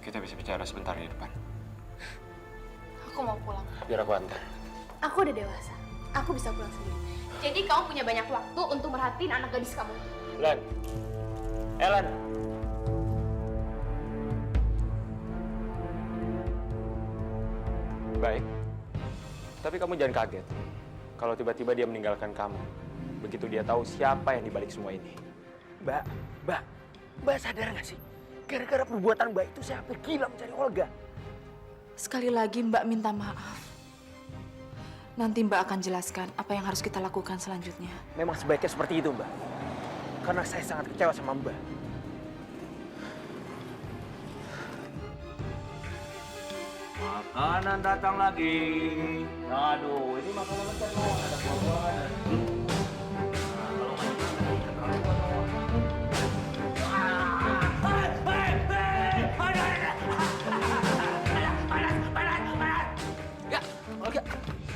kita bisa bicara sebentar di depan. Aku mau pulang. Biar aku antar. Aku udah dewasa. Aku bisa pulang sendiri. Jadi kamu punya banyak waktu untuk merhatiin anak gadis kamu. Lan. Ellen. Baik. Tapi kamu jangan kaget kalau tiba-tiba dia meninggalkan kamu. Begitu dia tahu siapa yang dibalik semua ini. Mbak sadar nggak sih? Gara-gara perbuatan Mbak itu saya hampir gila mencari Olga. Sekali lagi Mbak minta maaf. Nanti Mbak akan jelaskan apa yang harus kita lakukan selanjutnya. Memang sebaiknya seperti itu, Mbak. Karena saya sangat kecewa sama Mbak. Makanan datang lagi. Aduh, ini makanan macam apa? Ada buah-buahan. Nah, kalau macam-macam ini terlalu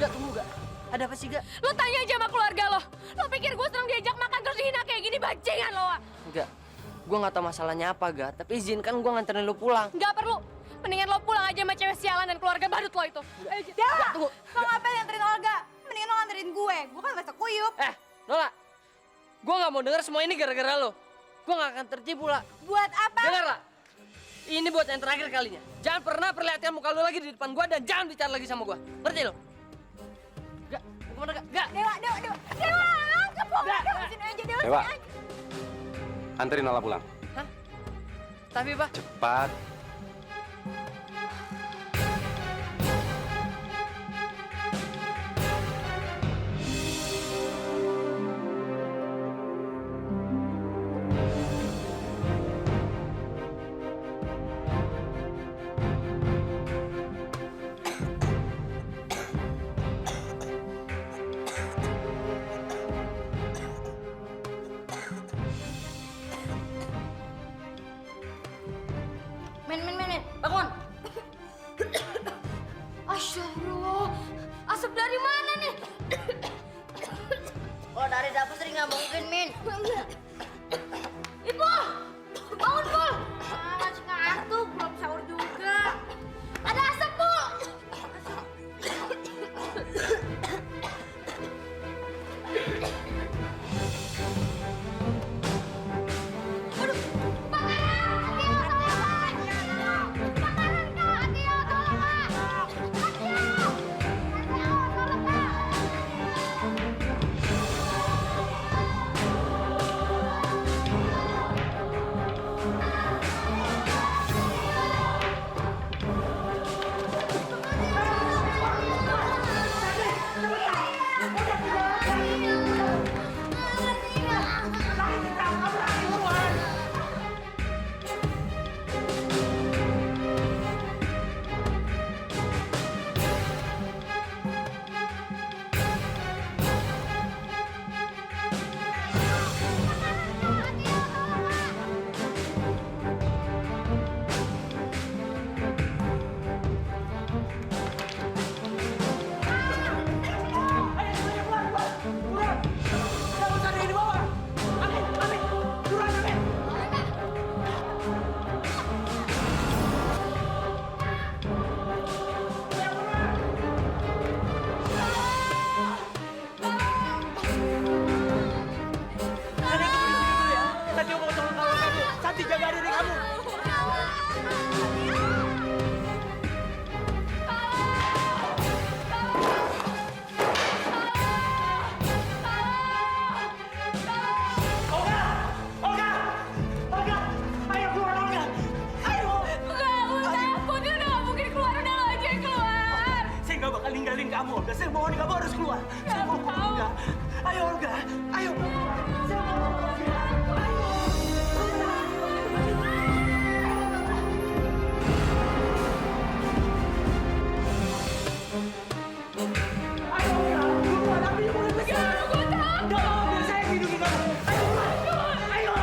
Gak, tunggu gak. Ada apa sih gak? Lo tanya aja sama keluarga lo. Lo pikir gue senang diajak makan terus dihina kayak gini, bajingan lo, Wak. Enggak, gue nggak tahu masalahnya apa, Ga. Tapi izinkan gue nganterin lu pulang. Nggak perlu. Mendingan lo pulang aja sama cewek sialan dan keluarga badut lo itu. Dewa, lo ngapain nganterin Olga? Mendingan lo nganterin gue kan masak kuyup. Nola, gue nggak mau denger semua ini gara-gara lo. Gue nggak akan tertipu, lah. Buat apa? Dengar, lah. Ini buat yang terakhir kalinya. Jangan pernah perlihatkan muka lu lagi di depan gue dan jangan bicara lagi sama gue. Ngerti lo? Gak, mau kemana gak? Gak. Dewa, Dewa, sini aja, Dewa, Dewa. sini aja. Anterin Nala pulang. Hah? Tapi, Pak. Cepat. Men, bangun. Asyaallah, asap dari mana nih? Oh, dari dapur sering nggak mungkin, Min. Ibu, bangun, Bu. Masih ngantuk, belum sahur juga. Ada asap, Bu. Santi, jaga diri kamu. Olga! Ayo keluar, Olga! Ayo! Enggak, Putri udah nggak mungkin keluar, udah lo aja yang keluar. Saya nggak bakal ninggalin kamu, Olga. Saya mohon kamu harus keluar. Saya mohon, Olga. Ayo, Olga. Ayo. Saya mohon, Olga. Ayo. Ayo, Olga. Keluar, ambil mulut lagi. Gue takut. Nggak mau, biar saya yang hidupin kamu. Ayo, keluar. Ayo.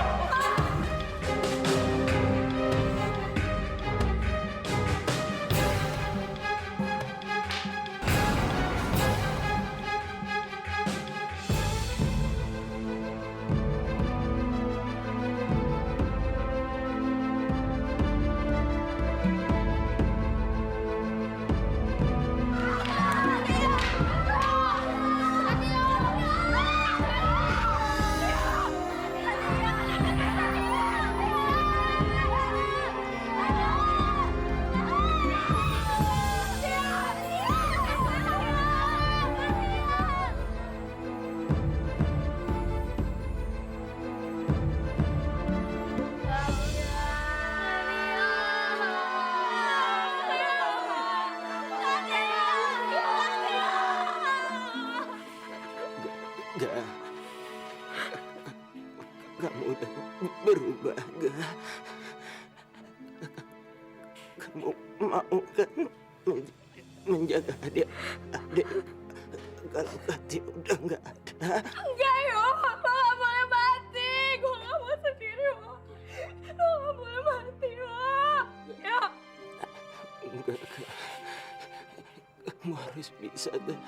kamu mau kan menjaga adik kalau Katio udah nggak ada? Enggak, Yo. Lo gak boleh mati. Gue gak mau sendiri, Yo. Lo gak boleh mati, Yo. Ya. Enggak. Kamu harus bisa, Dan.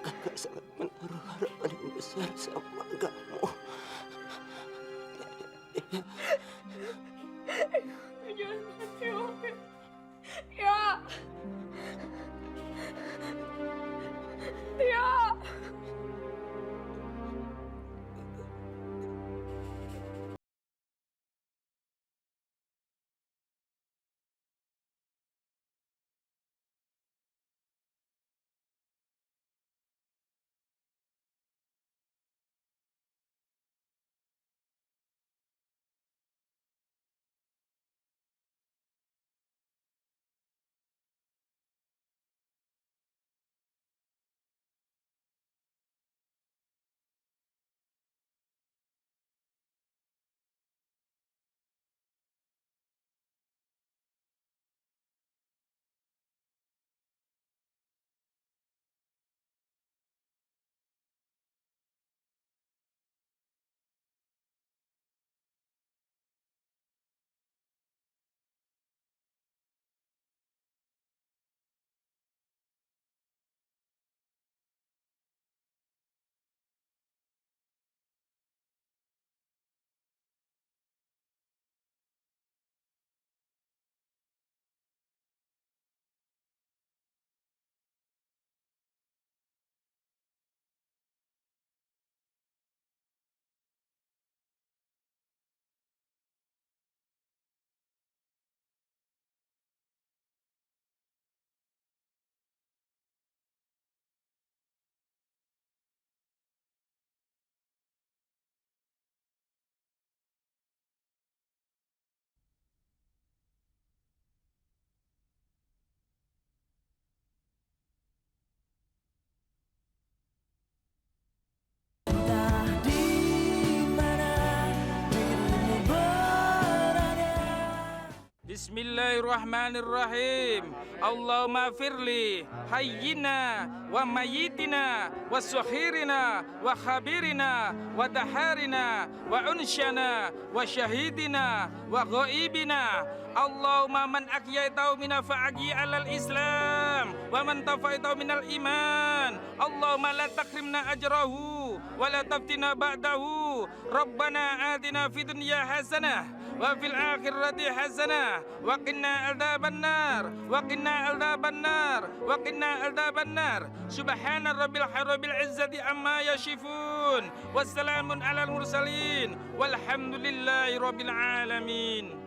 Kakak sangat menaruh harapan yang besar sama kamu. Jangan mati, Yo. Ya. Ya. Bismillahirrahmanirrahim. Allahumma firli hayyina wa mayyitina wa suhirina wa khabirina wa daharina wa unsyana wa syahidina wa ghaibina. Allahumma man ahyaitahu mina fa'agi alal islam wa man tafaitahu minal iman. Allahumma la takrimna ajrahu wa la taftina ba'dahu. Rabbana atina fid dunya hasanah wa fil akhirati hasanah wa qina adzabannar wa qina adzabannar wa qina adzabannar. Subhana rabbil izzati amma yasifun wassalamun alal mursalin walhamdulillahi rabbil alamin.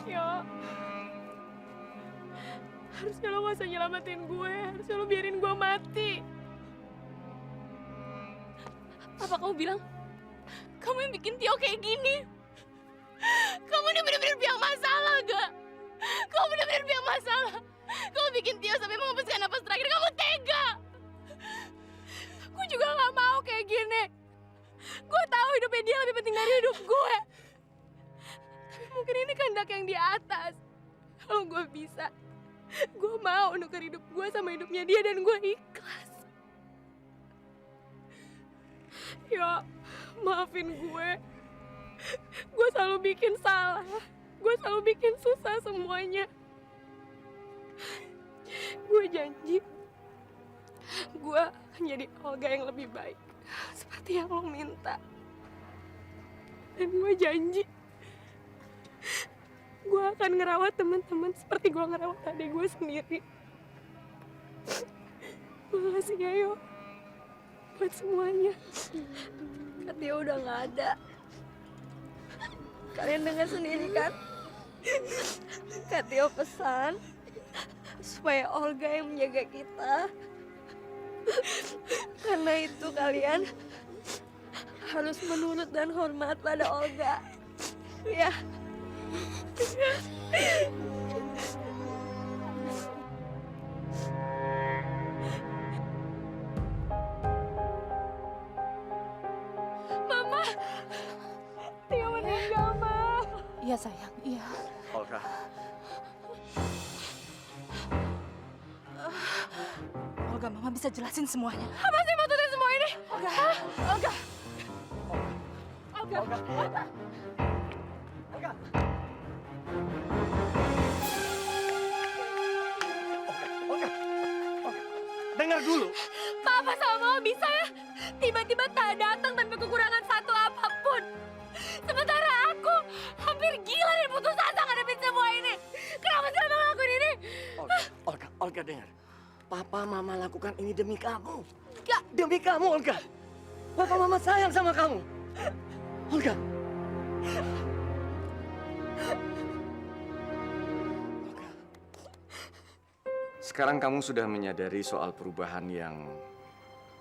Ya, harusnya lo gak usah nyelamatin gue. Harusnya lo biarin gue mati. Apa kamu bilang kamu yang bikin Tio kayak gini? Kamu ini bener-bener biang masalah, gak? Kamu bener-bener biang masalah. Kamu bikin Tio sampai menghembuskan napas terakhir. Kamu tega. Gue juga gak mau kayak gini. Gue tahu hidupnya dia lebih penting dari hidup gue. Tapi mungkin ini kehendak yang di atas. Kalau gue bisa, gue mau nukar hidup gue sama hidupnya dia dan gue ikhlas. Ya, maafin gue. Gue selalu bikin salah. Gue selalu bikin susah semuanya. Gue janji, gue akan jadi Olga yang lebih baik. Seperti yang lo minta. Dan gue janji, gue akan ngerawat teman-teman seperti gue ngerawat adik gue sendiri. Makasih ya, Yo. Buat semuanya. Katio udah nggak ada. Kalian dengar sendiri kan? Katio pesan supaya Olga yang menjaga kita. Karena itu kalian harus menurut dan hormat pada Olga. Ya. Iya sayang, iya. Olga. Olga, Mama bisa jelasin semuanya. Apa sih maksudnya semua ini? Olga, Olga. Dengar dulu. Papa sama Mama bisa ya tiba-tiba tak datang tanpa kekurangan satu apapun. Sementara aku hampir gila dan putus asa ngadepin semua ini. Kenapa sih Mama ngelakuin ini? Olga dengar. Papa Mama lakukan ini demi kamu. Gak. Demi kamu, Olga. Papa Mama sayang sama kamu. Olga. Sekarang kamu sudah menyadari soal perubahan yang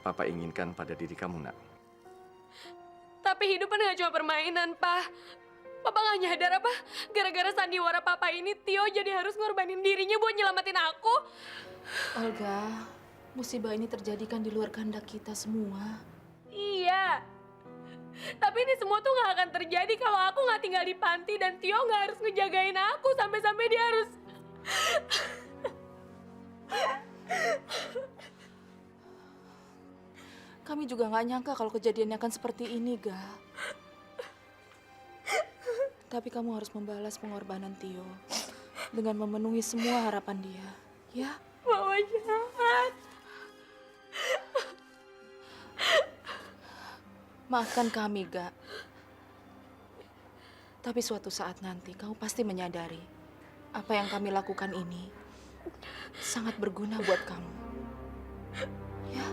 Papa inginkan pada diri kamu, Nak. Tapi hidup kan gak cuma permainan, Pak. Papa gak nyadar apa? Gara-gara sandiwara Papa ini, Tio jadi harus ngorbanin dirinya buat nyelamatin aku. Olga, musibah ini terjadi kan di luar kehendak kita semua. Iya. Tapi ini semua tuh gak akan terjadi kalau aku gak tinggal di panti dan Tio gak harus ngejagain aku sampai-sampai dia harus... Kami juga nggak nyangka kalau kejadiannya akan seperti ini, Ga. Tapi kamu harus membalas pengorbanan Tio dengan memenuhi semua harapan dia, ya? Mama jahat. Maafkan kami, Ga. Tapi suatu saat nanti kamu pasti menyadari apa yang kami lakukan ini sangat berguna buat kamu. Ya?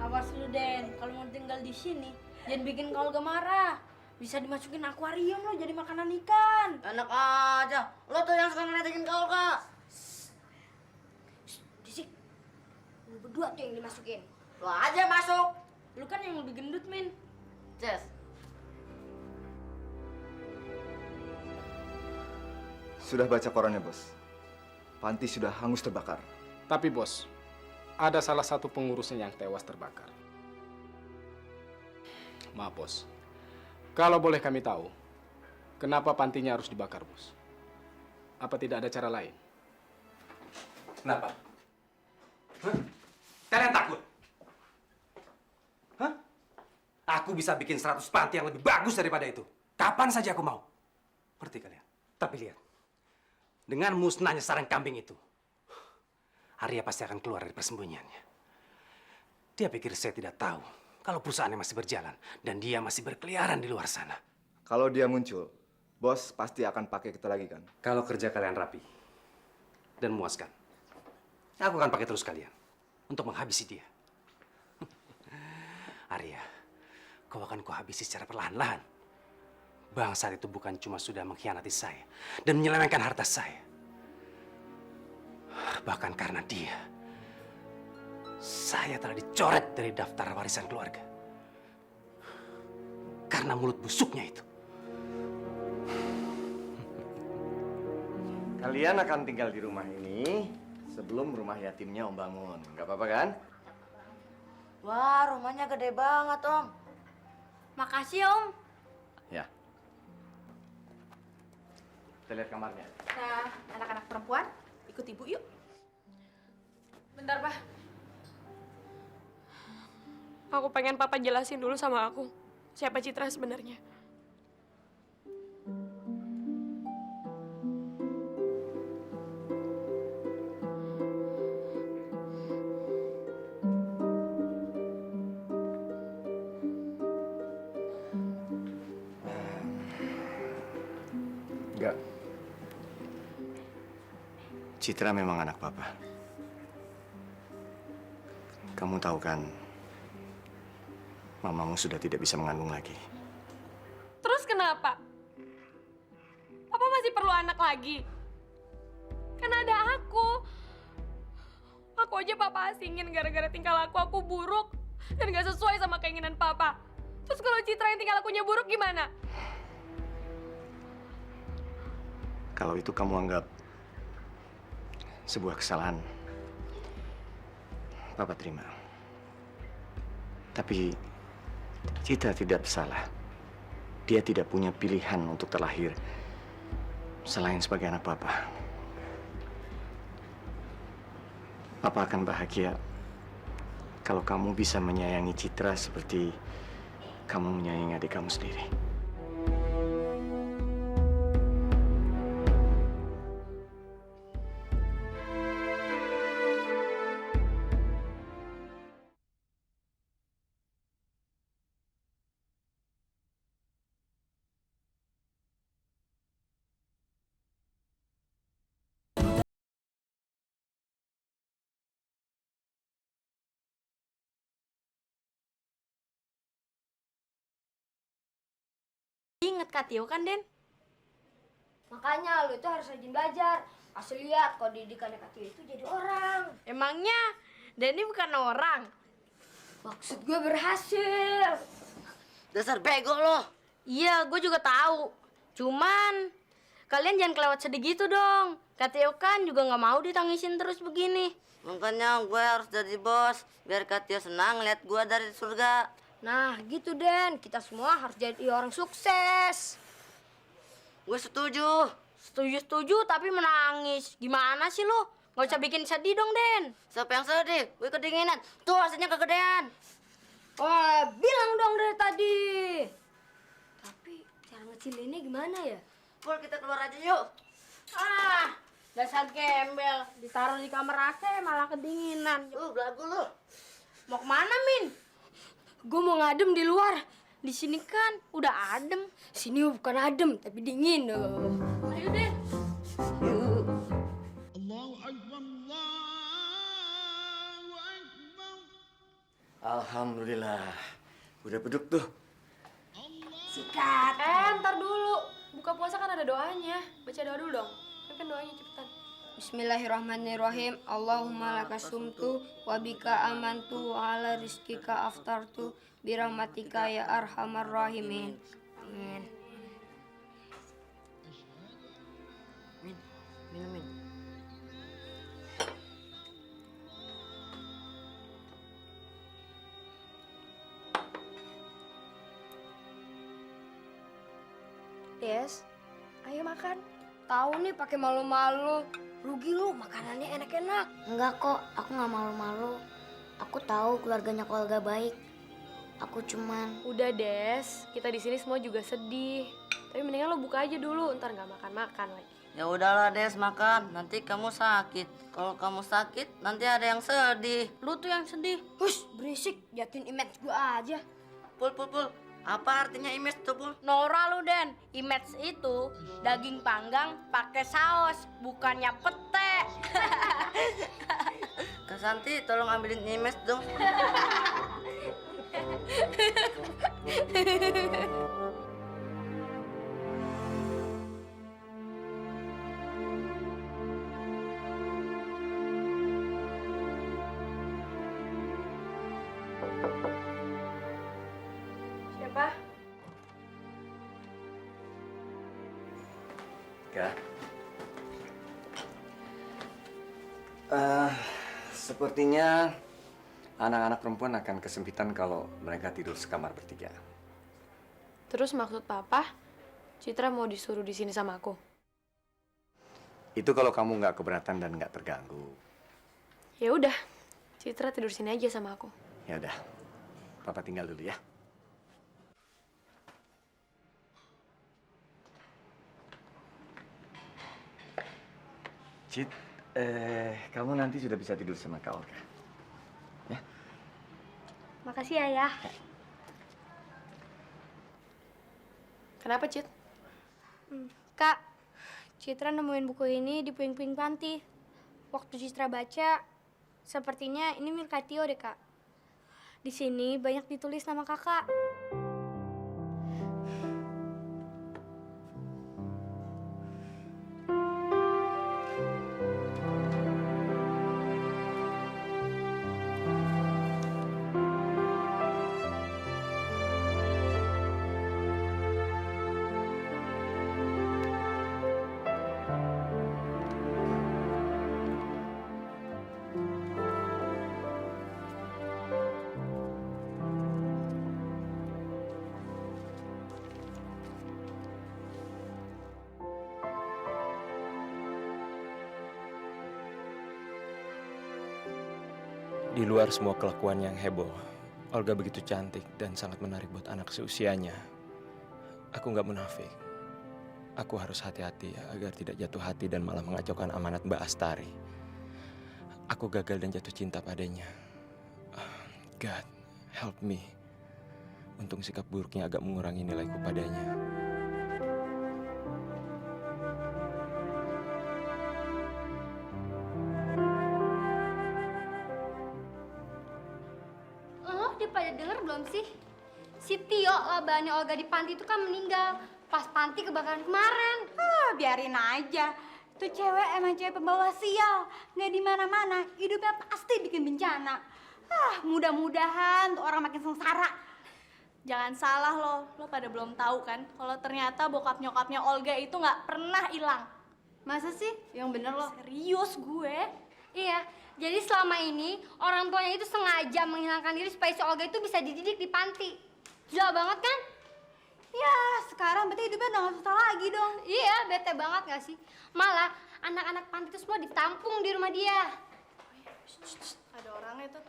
Awas lu, Den. Kalau mau tinggal di sini, jangan bikin Olga marah. Bisa dimasukin akuarium lo jadi makanan ikan. Enak aja. Lo tuh yang suka ngeledekin Olga. Disik. Lu berdua tuh yang dimasukin. Lo aja masuk. Lu kan yang lebih gendut, Min. Ces. Sudah baca korannya, Bos. Panti sudah hangus terbakar. Tapi, Bos, ada salah satu pengurusnya yang tewas terbakar. Maaf, Bos. Kalau boleh kami tahu, kenapa pantinya harus dibakar, Bos? Apa tidak ada cara lain? Kenapa? Hah? Kalian takut? Hah? Aku bisa bikin 100 panti yang lebih bagus daripada itu. Kapan saja aku mau. Ngerti kalian? Tapi lihat. Dengan musnahnya sarang kambing itu, Arya pasti akan keluar dari persembunyiannya. Dia pikir saya tidak tahu kalau perusahaannya masih berjalan dan dia masih berkeliaran di luar sana. Kalau dia muncul, Bos pasti akan pakai kita lagi, kan? Kalau kerja kalian rapi dan memuaskan, aku akan pakai terus kalian untuk menghabisi dia. Arya, kau akan kuhabisi secara perlahan-lahan. Bangsat itu bukan cuma sudah mengkhianati saya dan menyelewengkan harta saya. Bahkan karena dia, saya telah dicoret dari daftar warisan keluarga. Karena mulut busuknya itu. Kalian akan tinggal di rumah ini sebelum rumah yatimnya Om bangun. Nggak apa-apa kan? Wah, rumahnya gede banget, Om. Makasih, Om. Ya. Kita lihat kamarnya. Nah, anak-anak perempuan, ikut ibu yuk. Bentar, Pak. Aku pengen Papa jelasin dulu sama aku siapa Citra sebenarnya. Enggak. Citra memang anak Papa. Kamu tahu kan, mamamu sudah tidak bisa mengandung lagi. Terus kenapa? Papa masih perlu anak lagi? Kan ada aku. Aku aja Papa asingin gara-gara tingkah laku aku buruk dan gak sesuai sama keinginan Papa. Terus kalau Citra yang tingkah lakunya buruk gimana? Kalau itu kamu anggap sebuah kesalahan, Papa terima. Tapi Citra tidak bersalah. Dia tidak punya pilihan untuk terlahir selain sebagai anak Papa. Papa akan bahagia kalau kamu bisa menyayangi Citra seperti kamu menyayangi adik kamu sendiri. Ingat Kak Tio kan, Den? Makanya lu itu harus rajin belajar. Asli lihat kalau didikannya Kak Tio itu jadi orang. Emangnya Denny bukan orang? Maksud gue berhasil. Dasar bego lo. Iya, gue juga tahu. Cuman kalian jangan kelewat sedih gitu dong. Kak Tio kan juga nggak mau ditangisin terus begini. Makanya gue harus jadi bos biar Kak Tio senang lihat gue dari surga. Nah, gitu Den. Kita semua harus jadi orang sukses. Gue setuju. Setuju, tapi menangis. Gimana sih lu? Nggak usah bikin sedih dong, Den. Siapa yang sedih? Gue kedinginan. Tuh hasilnya kegedean. Oh, bilang dong dari tadi. Tapi cara ngecilinnya gimana ya? Pul, kita keluar aja yuk. Ah, dasar gembel. Ditaruh di kamar AC malah kedinginan. Belagu lu. Mau kemana, Min? Gue mau ngadem di luar. Di sini kan udah adem. Sini bukan adem, tapi dingin. Ayo deh. Yuk. Alhamdulillah. Udah beduk tuh. Sikat. Ntar dulu. Buka puasa kan ada doanya. Baca doa dulu dong. Kan doanya cepetan. Bismillahirrahmanirrahim. Allahumma lakasumtu wa bika amantu wa ala rizkika aftartu birahmatika ya arhamar rahimin. Amin. Min. Des, ayo makan. Tahu nih pakai malu-malu. Rugi lu, makanannya enak-enak. Enggak kok, aku nggak malu-malu. Aku tahu keluarganya keluarga baik. Aku cuman... Udah, Des. Kita di sini semua juga sedih. Tapi mendingan lo buka aja dulu, ntar nggak makan-makan lagi. Ya udahlah Des, makan. Nanti kamu sakit. Kalau kamu sakit, nanti ada yang sedih. Lu tuh yang sedih. Hush, berisik. Jatuhin image gua aja. Pul. Apa artinya image tuh, Pul? Nora lu, Den. Image itu daging panggang pakai saus, bukannya pete. Kak Santi, tolong ambilin image dong. Siapa? Kak. Sepertinya anak-anak perempuan akan kesempitan kalau mereka tidur sekamar bertiga. Terus maksud Papa, Citra mau disuruh di sini sama aku? Itu kalau kamu nggak keberatan dan nggak terganggu. Ya udah, Citra tidur sini aja sama aku. Ya udah, Papa tinggal dulu ya. Cit, kamu nanti sudah bisa tidur sama Kak Olga. Ya? Makasih, Ayah. Kenapa, Cit? Kak, Citra nemuin buku ini di puing-puing panti. Waktu Citra baca, sepertinya ini milik Kak Tio deh, Kak. Di sini banyak ditulis nama Kakak. Di luar semua kelakuan yang heboh, Olga begitu cantik dan sangat menarik buat anak seusianya. Aku nggak munafik. Aku harus hati-hati agar tidak jatuh hati dan malah mengacaukan amanat Mbak Astari. Aku gagal dan jatuh cinta padanya. God, help me. Untung sikap buruknya agak mengurangi nilaiku padanya. Lo udah pada denger belum sih? Si Tio, labahannya Olga di panti itu kan meninggal pas panti kebakaran kemarin. Biarin aja. Tuh cewek emang cewek pembawa sial. Nggak di mana-mana, hidupnya pasti bikin bencana. Mudah-mudahan tuh orang makin sengsara. Jangan salah lo pada belum tahu kan kalau ternyata bokap nyokapnya Olga itu nggak pernah hilang. Masa sih? Yang bener lo? Serius gue. Iya, jadi selama ini orang tuanya itu sengaja menghilangkan diri supaya si Olga itu bisa dididik di panti. Gila banget kan? Ya, sekarang berarti hidupnya udah nggak susah lagi dong. Iya, bete banget gak sih? Malah anak-anak panti itu semua ditampung di rumah dia. Ada orangnya tuh.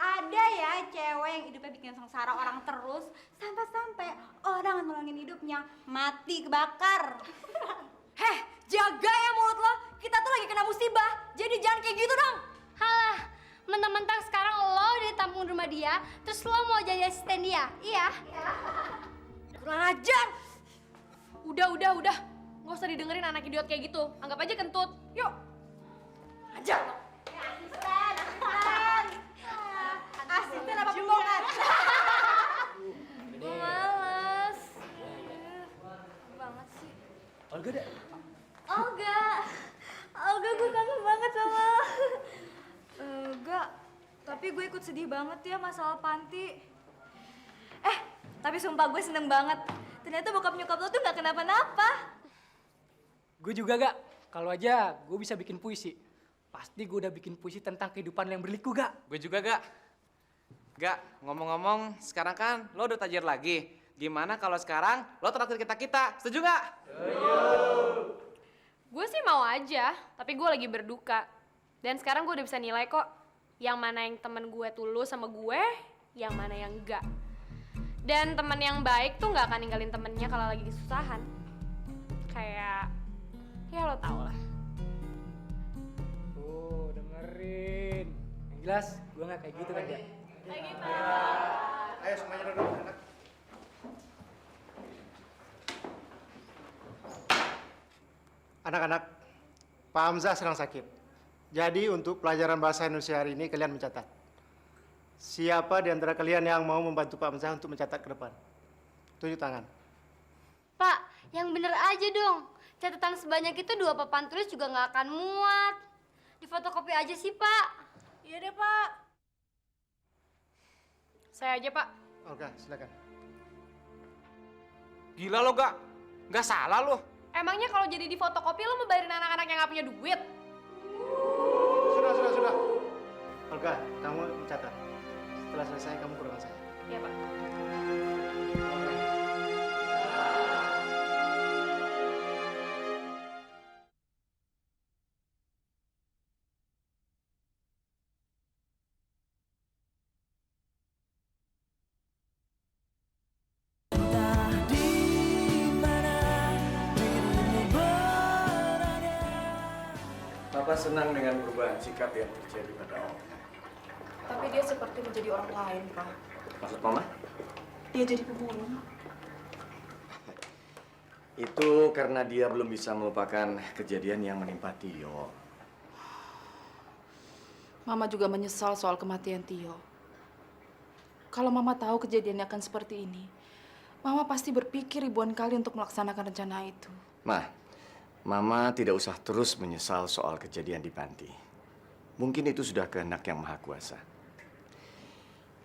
Ada ya cewek yang hidupnya bikin sengsara orang terus sampai-sampai orang yang nolongin hidupnya mati kebakar. Jaga ya mulut lo. Kita tuh lagi kena musibah. Jadi jangan kayak gitu dong. Halah, mentang-mentang sekarang lo ditampung di rumah dia, terus lo mau jadi asisten dia, iya? Kurang ajar. Udah. Nggak usah didengerin anak idiot kayak gitu. Anggap aja kentut. Yuk. Ajar. Asisten apa pembohongan? Gue males. Banget sih. Olga deh. Olga gue kangen banget sama lo. Enggak, tapi gue ikut sedih banget ya masalah panti. Tapi sumpah gue seneng banget. Ternyata bokap nyokap lo tuh gak kenapa-napa. Gue juga gak. Kalau aja gue bisa bikin puisi. Pasti gue udah bikin puisi tentang kehidupan yang berliku gak? Gue juga gak. Gak, ngomong-ngomong sekarang kan lo udah tajir lagi. Gimana kalau sekarang lo traktir kita-kita? Setuju gak? Gue sih mau aja, tapi gue lagi berduka. Dan sekarang gue udah bisa nilai kok. Yang mana yang temen gue tulus sama gue, yang mana yang enggak. Dan temen yang baik tuh gak akan ninggalin temennya kalau lagi kesusahan. Kayak, ya lo tau lah. Tuh, dengerin. Yang jelas, gue gak kayak gitu kan ya. Ayo semuanya duduk. Anak-anak, Pak Hamzah sedang sakit. Jadi untuk pelajaran bahasa Indonesia hari ini kalian mencatat. Siapa di antara kalian yang mau membantu Pak Hamzah untuk mencatat ke depan? Tunjuk tangan. Pak, yang bener aja dong. Catatan sebanyak itu 2 papan tulis juga nggak akan muat. Difotokopi aja sih, Pak. Iya deh, Pak. Saya aja, Pak. Olga, silakan. Gila lo gak? Gak salah lo. Emangnya kalau jadi di fotokopi lo mau bayarin anak-anak yang gak punya duit? Sudah. Olga, kamu mencatat. Setelah selesai kamu ke ruangan saya. Iya, Pak. Papa senang dengan perubahan sikap yang terjadi pada Olga. Tapi dia seperti menjadi orang lain, Pak. Maksud Mama? Dia jadi pemulung. Itu karena dia belum bisa melupakan kejadian yang menimpa Tio. Mama juga menyesal soal kematian Tio. Kalau Mama tahu kejadiannya akan seperti ini, Mama pasti berpikir ribuan kali untuk melaksanakan rencana itu. Mama tidak usah terus menyesal soal kejadian di panti. Mungkin itu sudah kehendak yang maha kuasa.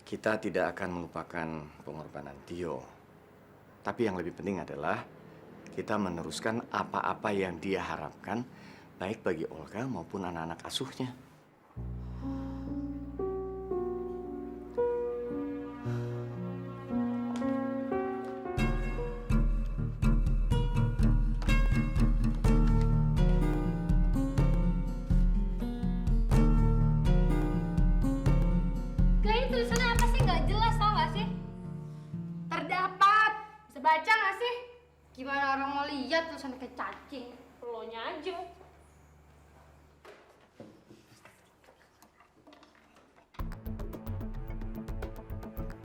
Kita tidak akan melupakan pengorbanan Tio. Tapi yang lebih penting adalah kita meneruskan apa-apa yang dia harapkan, baik bagi Olga maupun anak-anak asuhnya. Gimana orang mau lihat tuh sampai kayak cacing? Lo nya aja.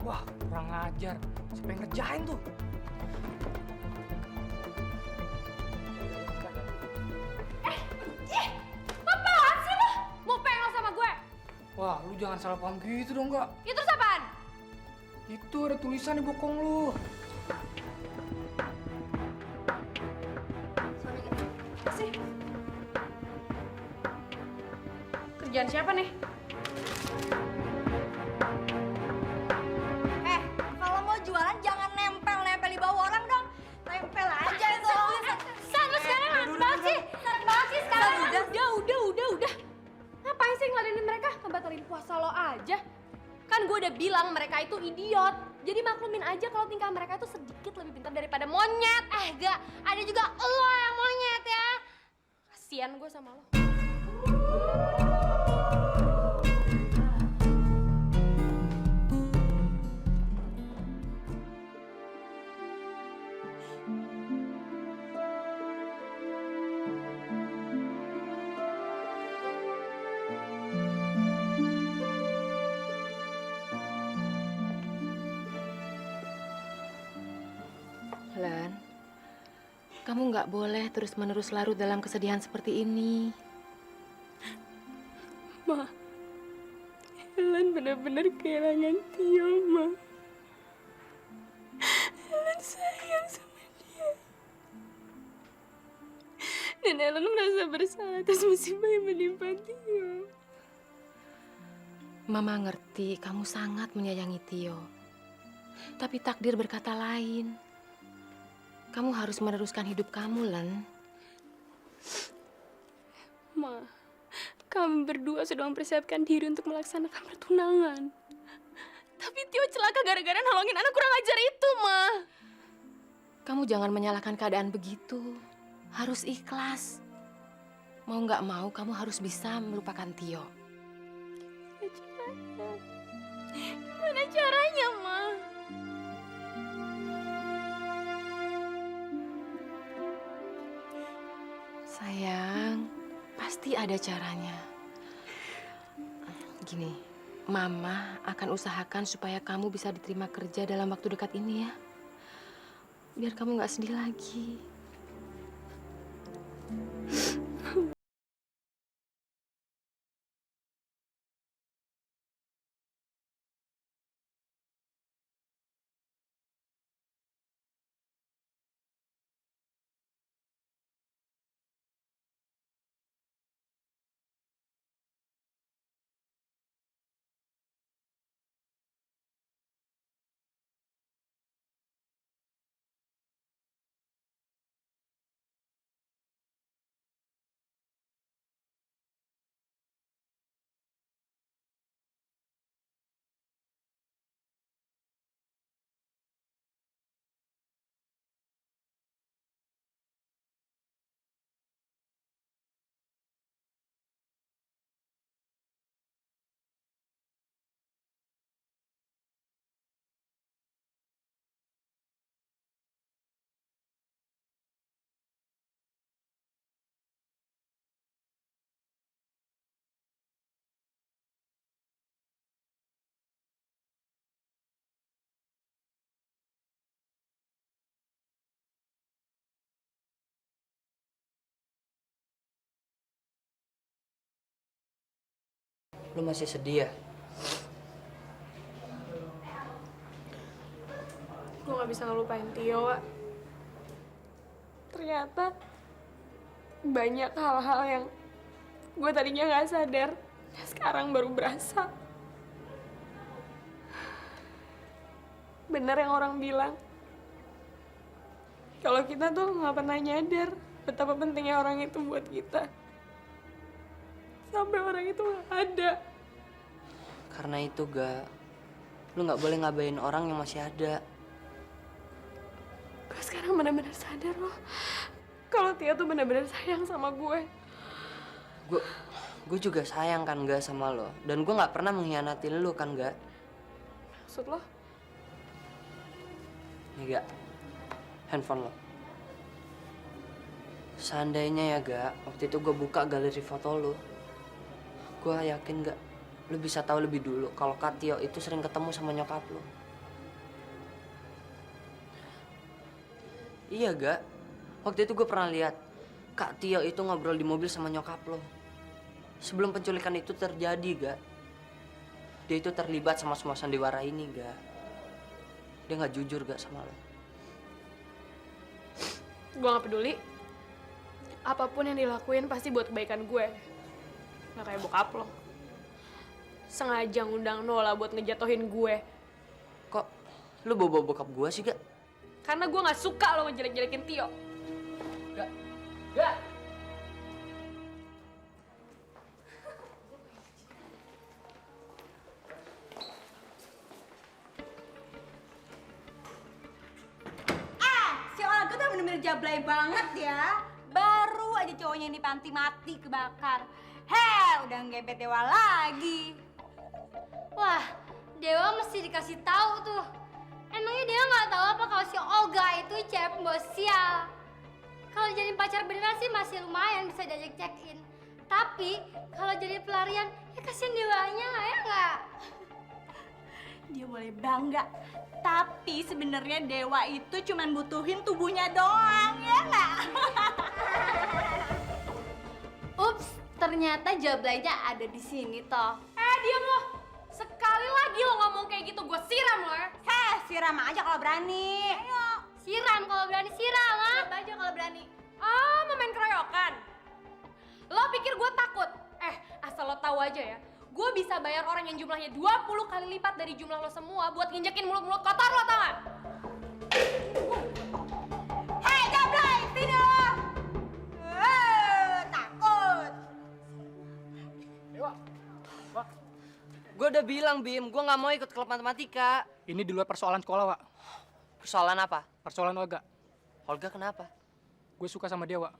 Wah, kurang ajar. Siapa yang ngerjain tuh? Apaan sih lo? Mau pengol sama gue? Wah, lu jangan salah paham gitu dong, Kak. Ya terus apaan? Itu ada tulisan di bokong lu. Sih. Kerjaan siapa nih? Kalau mau jualan jangan nempel-nempel di bawah orang dong. Tempel aja itu. San, lu sekarang ngeladenin banget sih. Ngeladenin banget sih sekarang. Udah. Ngapain sih ngeladenin mereka? Ngebatalin puasa lo aja. Kan gue udah bilang mereka itu idiot. Jadi maklumin aja kalau tingkah mereka itu sedikit lebih pintar daripada monyet. Gak, ada juga lo yang monyet ya. Kasian gue sama lo. Lan, kamu nggak boleh terus-menerus larut dalam kesedihan seperti ini. Ma, Ellen benar-benar kehilangan Tio, Ma. Ellen sayang sama dia. Dan Ellen merasa bersalah atas musibah yang menimpa Tio. Mama ngerti kamu sangat menyayangi Tio. Tapi takdir berkata lain. Kamu harus meneruskan hidup kamu, Len. Ma, kami berdua sudah mempersiapkan diri untuk melaksanakan pertunangan. Tapi Tio celaka gara-gara nolongin anak kurang ajar itu, Ma. Kamu jangan menyalahkan keadaan begitu. Harus ikhlas. Mau nggak mau, kamu harus bisa melupakan Tio. Gimana caranya, Ma? Sayang, pasti ada caranya. Gini, Mama akan usahakan supaya kamu bisa diterima kerja dalam waktu dekat ini ya. Biar kamu nggak sedih lagi. Lu masih sedih ya? Gue gak bisa ngelupain Tio, Wak. Ternyata banyak hal-hal yang gue tadinya gak sadar. Sekarang baru berasa. Bener yang orang bilang. Kalau kita tuh gak pernah nyadar betapa pentingnya orang itu buat kita. Sampai orang itu gak ada. Karena itu, lu gak boleh ngabain orang yang masih ada. Gue sekarang benar-benar sadar loh. Kalau Tio tuh benar-benar sayang sama gue. Gue juga sayang kan, sama lo. Dan gue gak pernah mengkhianati lo kan, Maksud lo? Nih, handphone lo. Seandainya ya, Ga, waktu itu gue buka galeri foto lu, gue yakin gak, lu bisa tahu lebih dulu kalau Kak Tio itu sering ketemu sama nyokap lu. Iya, Ga. Waktu itu gue pernah lihat Kak Tio itu ngobrol di mobil sama nyokap lo. Sebelum penculikan itu terjadi, Ga. Dia itu terlibat sama semua sandiwara ini, Ga. Dia nggak jujur, Ga, sama lo. Gue gak peduli. Apapun yang dilakuin pasti buat kebaikan gue. Gak kayak bokap lo. Sengaja ngundang Nola buat ngejatohin gue. Kok lu bawa bokap gue sih, Ga? Karena gue gak suka lo ngejelek-jelekin Tio. Ga. Ga. Si Olga tuh bener-bener jablay banget ya. Baru aja cowoknya yang di panti mati kebakar. Udah ngebet Dewa lagi. Wah, Dewa mesti dikasih tahu tuh. Emangnya Dewa nggak tahu apa kalau si Olga itu cewek pembawa sial. Kalau jadi pacar beneran sih masih lumayan bisa diajak check in. Tapi kalau jadi pelarian, ya kasihan Dewanya ya nggak? Dia boleh bangga. Tapi sebenarnya Dewa itu cuman butuhin tubuhnya doang, ya nggak? Ups, ternyata jablaynya ada di sini toh. Diam lo. Sekali lagi lo ngomong kayak gitu, gue siram lo ya. Siram aja kalau berani. Ayo. Siram kalau berani, siram ah. Siram aja kalau berani. Oh, mau main keroyokan? Lo pikir gue takut? Asal lo tahu aja ya. Gue bisa bayar orang yang jumlahnya 20 kali lipat dari jumlah lo semua buat nginjekin mulut-mulut kotor lo, tau gak? Hei, jablay, sini lo. Takut. Gue udah bilang, Bim, gue nggak mau ikut klub matematika. Ini di luar persoalan sekolah, Wak. Persoalan apa? Persoalan Olga. Olga kenapa? Gue suka sama dia, Wak.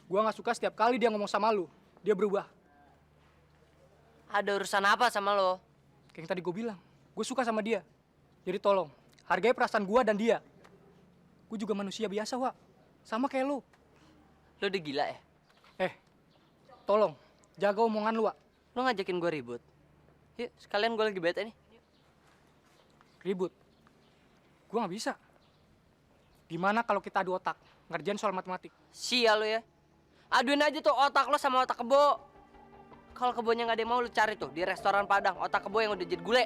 Gue nggak suka setiap kali dia ngomong sama lu, dia berubah. Ada urusan apa sama lo? Kayak yang tadi gue bilang, gue suka sama dia. Jadi tolong, hargai perasaan gue dan dia. Gue juga manusia biasa, Wak. Sama kayak lu. Lo udah gila ya? Tolong, jaga omongan lu, Wak. Lo ngajakin gue ribut. Yuk, sekalian gue lagi bete nih. Ribut? Gue nggak bisa. Gimana kalau kita adu otak, ngerjain soal matematik? Sial lo ya. Aduin aja tuh otak lo sama otak kebo. Kalau kebonya nggak ada yang mau, lu cari tuh di restoran Padang otak kebo yang udah jadi gule.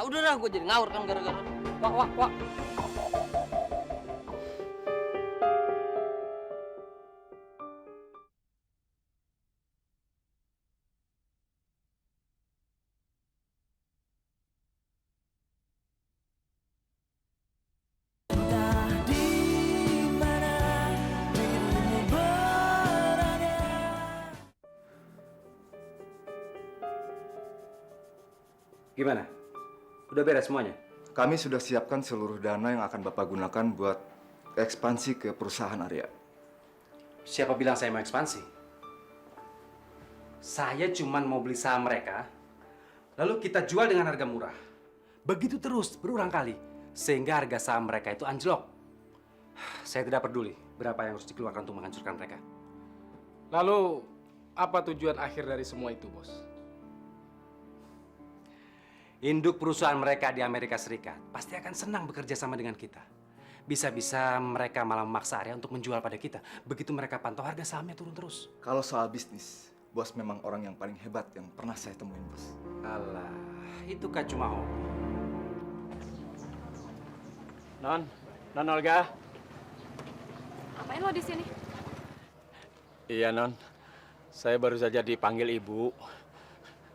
Udah lah, gue jadi ngawur kan gara-gara. Wak. Gimana? Udah beres semuanya? Kami sudah siapkan seluruh dana yang akan Bapak gunakan buat ekspansi ke perusahaan Arya. Siapa bilang saya mau ekspansi? Saya cuman mau beli saham mereka, lalu kita jual dengan harga murah. Begitu terus, berulang kali, sehingga harga saham mereka itu anjlok. Saya tidak peduli berapa yang harus dikeluarkan untuk menghancurkan mereka. Lalu, apa tujuan akhir dari semua itu, Bos? Induk perusahaan mereka di Amerika Serikat pasti akan senang bekerja sama dengan kita. Bisa-bisa mereka malah memaksa Arya untuk menjual pada kita. Begitu mereka pantau harga sahamnya turun terus. Kalau soal bisnis, Bos memang orang yang paling hebat yang pernah saya temuin, Bos. Alah, itu kan cuma hobi. Non Olga. Ngapain lo di sini? Iya, Non. Saya baru saja dipanggil Ibu.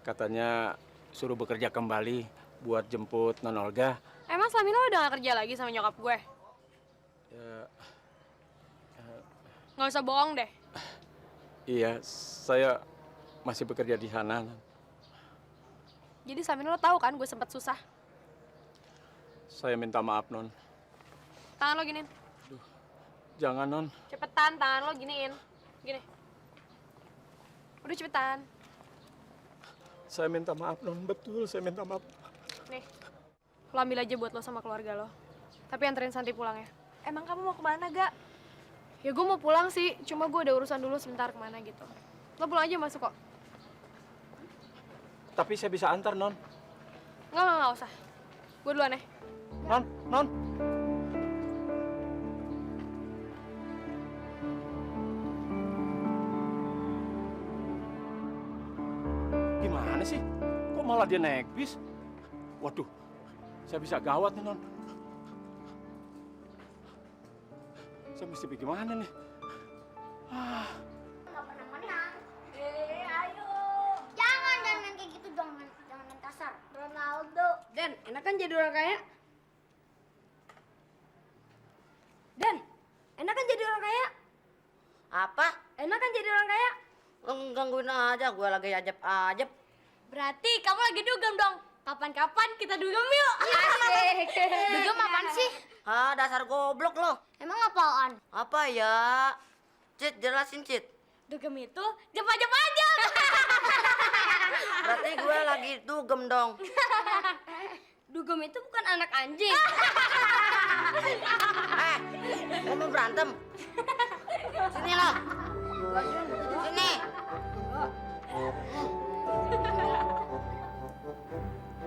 Katanya suruh bekerja kembali buat jemput Non Olga. Emang selama ini lo udah gak kerja lagi sama nyokap gue? Nggak usah bohong deh. Iya, saya masih bekerja di sana. Jadi selama ini lo tahu kan gue sempat susah. Saya minta maaf, Non. Tangan lo giniin. Jangan, Non. Cepetan, tangan lo giniin. Gini. Udah cepetan. Saya minta maaf, Non. Betul, saya minta maaf. Nih, lo ambil aja buat lo sama keluarga lo. Tapi anterin Santi pulang ya. Emang kamu mau kemana, Ga? Ya gue mau pulang sih, cuma gue ada urusan dulu sebentar kemana gitu. Lo pulang aja masuk kok. Tapi saya bisa antar, Non. Nggak usah. Gue duluan ya. Non. Gimana sih? Kok malah dia naik bis? Waduh, saya bisa gawat nih, Non. Saya mesti bagaimana nih? Nggak pernah menang. Ayo. Jangan kayak gitu dong. Jangan main kasar. Ronaldo. Dan, enak kan jadi orang kaya? Dan, enak kan jadi orang kaya? Apa? Enak kan jadi orang kaya? Lo gangguin aja, gue lagi ajab-ajab. Berarti kamu lagi dugem dong. Kapan-kapan kita dugem yuk. Asik. Dugem apaan sih? Ah, dasar goblok lo. Emang apaan? Apa ya? Cit, jelasin, Cit. Dugem itu jep aja. Berarti gue lagi dugem dong. Dugem itu bukan anak anjing. Lo mau berantem? Sini lo. Sini.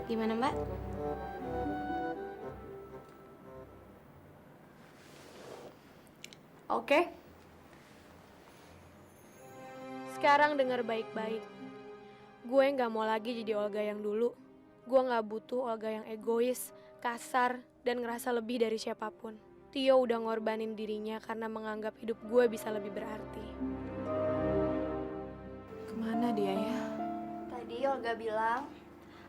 Gimana, Mbak? Oke. Sekarang dengar baik-baik. Gue nggak mau lagi jadi Olga yang dulu. Gue nggak butuh Olga yang egois, kasar, dan ngerasa lebih dari siapapun. Tio udah ngorbanin dirinya karena menganggap hidup gue bisa lebih berarti. Kemana dia ya? Tadi Olga bilang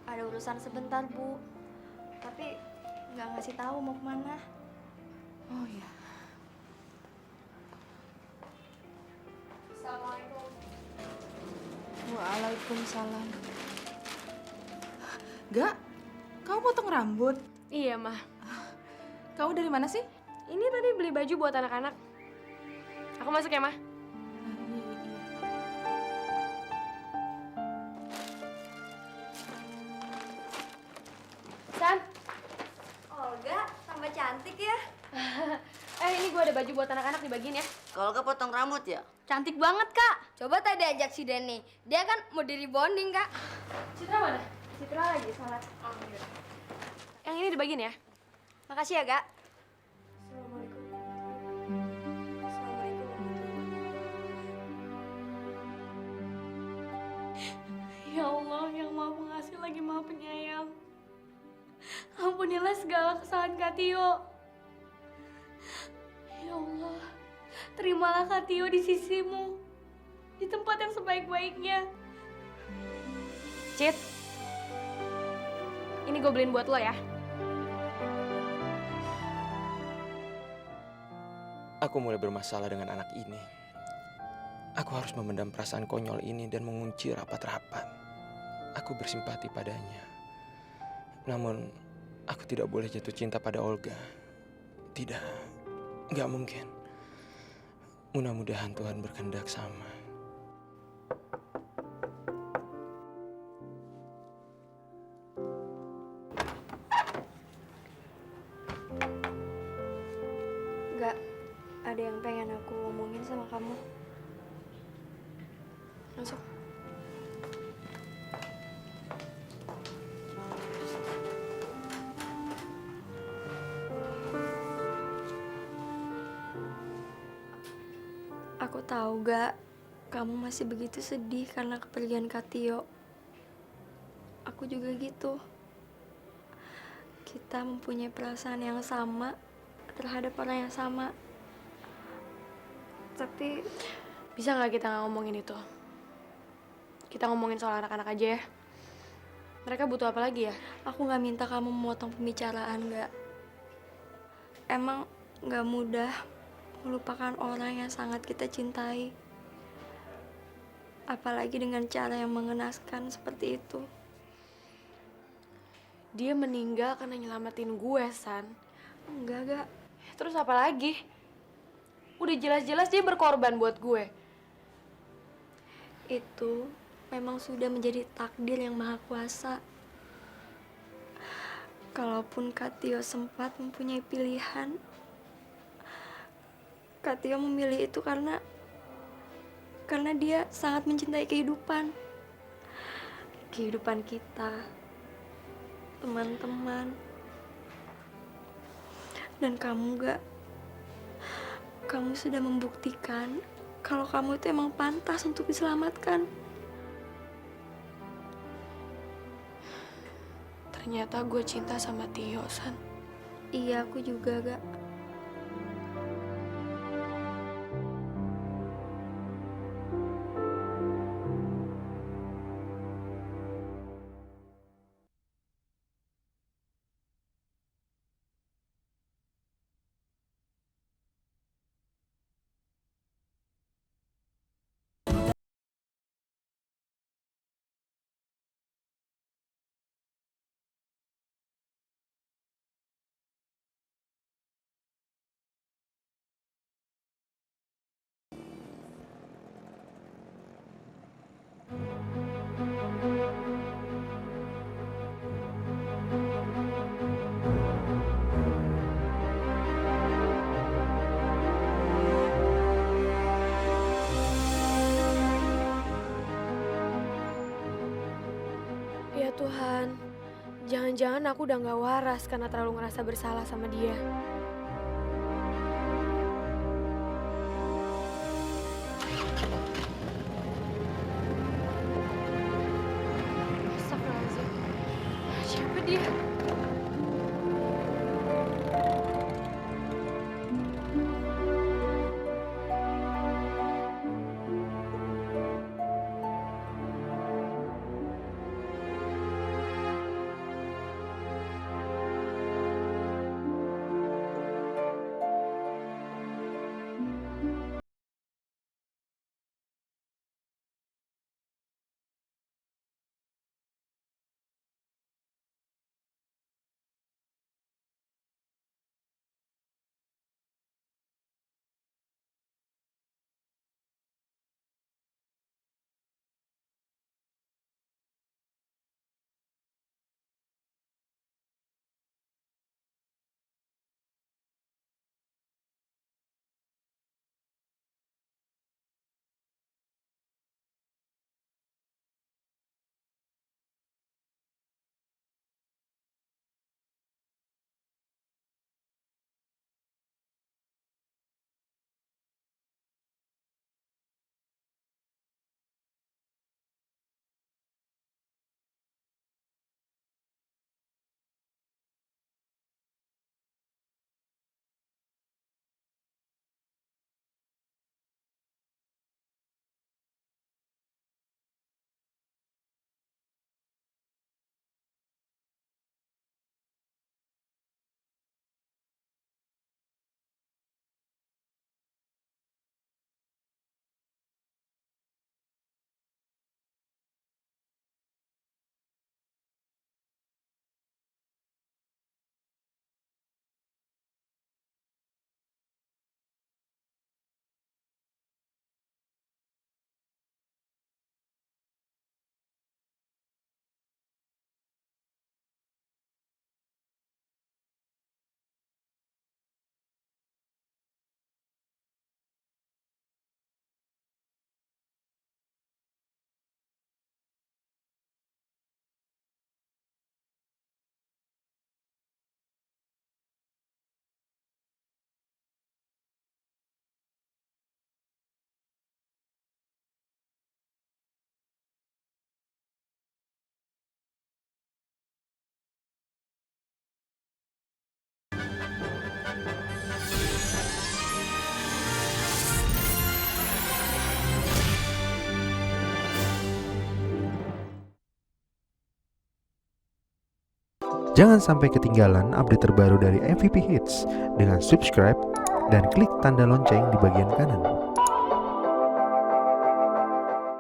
ada urusan sebentar, Bu. Tapi nggak ngasih tahu mau kemana. Oh ya. Assalamualaikum. Waalaikumsalam. Gak, kamu potong rambut? Iya, Mah. Kamu dari mana sih? Ini tadi beli baju buat anak-anak. Aku masuk ya, Mah? San. Olga, tambah cantik ya. Ini gue ada baju buat anak-anak dibagiin ya. Kalau Kak potong rambut ya? Cantik banget, Kak. Coba tadi ajak si Denny. Dia kan mau di rebonding, Kak. Citra mana? Citra lagi sholat. Oh, iya. Yang ini dibagiin ya. Makasih ya, Kak. Assalamualaikum. Ya Allah, yang Maha Pengasih lagi Maha Penyayang. Ampunilah segala kesalahan Kak Tio. Ya Allah, terimalah Kak Tio di sisimu. Di tempat yang sebaik-baiknya. Cit, ini gue beliin buat lo ya. Aku mulai bermasalah dengan anak ini. Aku harus memendam perasaan konyol ini dan mengunci rapat-rapat. Aku bersimpati padanya. Namun, aku tidak boleh jatuh cinta pada Olga. Tidak, nggak mungkin. Mudah-mudahan Tuhan berkehendak sama. Gak, ada yang pengen aku ngomongin sama kamu. Masuk. Aku tahu gak, kamu masih begitu sedih karena kepergian Kak Tio. Aku juga gitu. Kita mempunyai perasaan yang sama terhadap orang yang sama. Tapi bisa nggak kita nggak ngomongin itu? Kita ngomongin soal anak-anak aja ya. Mereka butuh apa lagi ya? Aku nggak minta kamu memotong pembicaraan, nggak. Emang nggak mudah melupakan orang yang sangat kita cintai. Apalagi dengan cara yang mengenaskan seperti itu. Dia meninggal karena nyelamatin gue, San. Enggak. Terus apa lagi? Udah jelas-jelas dia berkorban buat gue. Itu memang sudah menjadi takdir yang maha kuasa. Kalaupun Kak Tio sempat mempunyai pilihan, Kak Tio memilih itu karena dia sangat mencintai kehidupan. Kehidupan kita, teman-teman. Dan kamu gak, kamu sudah membuktikan kalau kamu itu emang pantas untuk diselamatkan. Ternyata gue cinta sama Tio, San. Iya, aku juga, Gak. Ya Tuhan, jangan-jangan aku udah gak waras karena terlalu ngerasa bersalah sama dia. Astagfirullahaladzim. Siapa dia? Jangan sampai ketinggalan update terbaru dari MVP Hits dengan subscribe dan klik tanda lonceng di bagian kanan.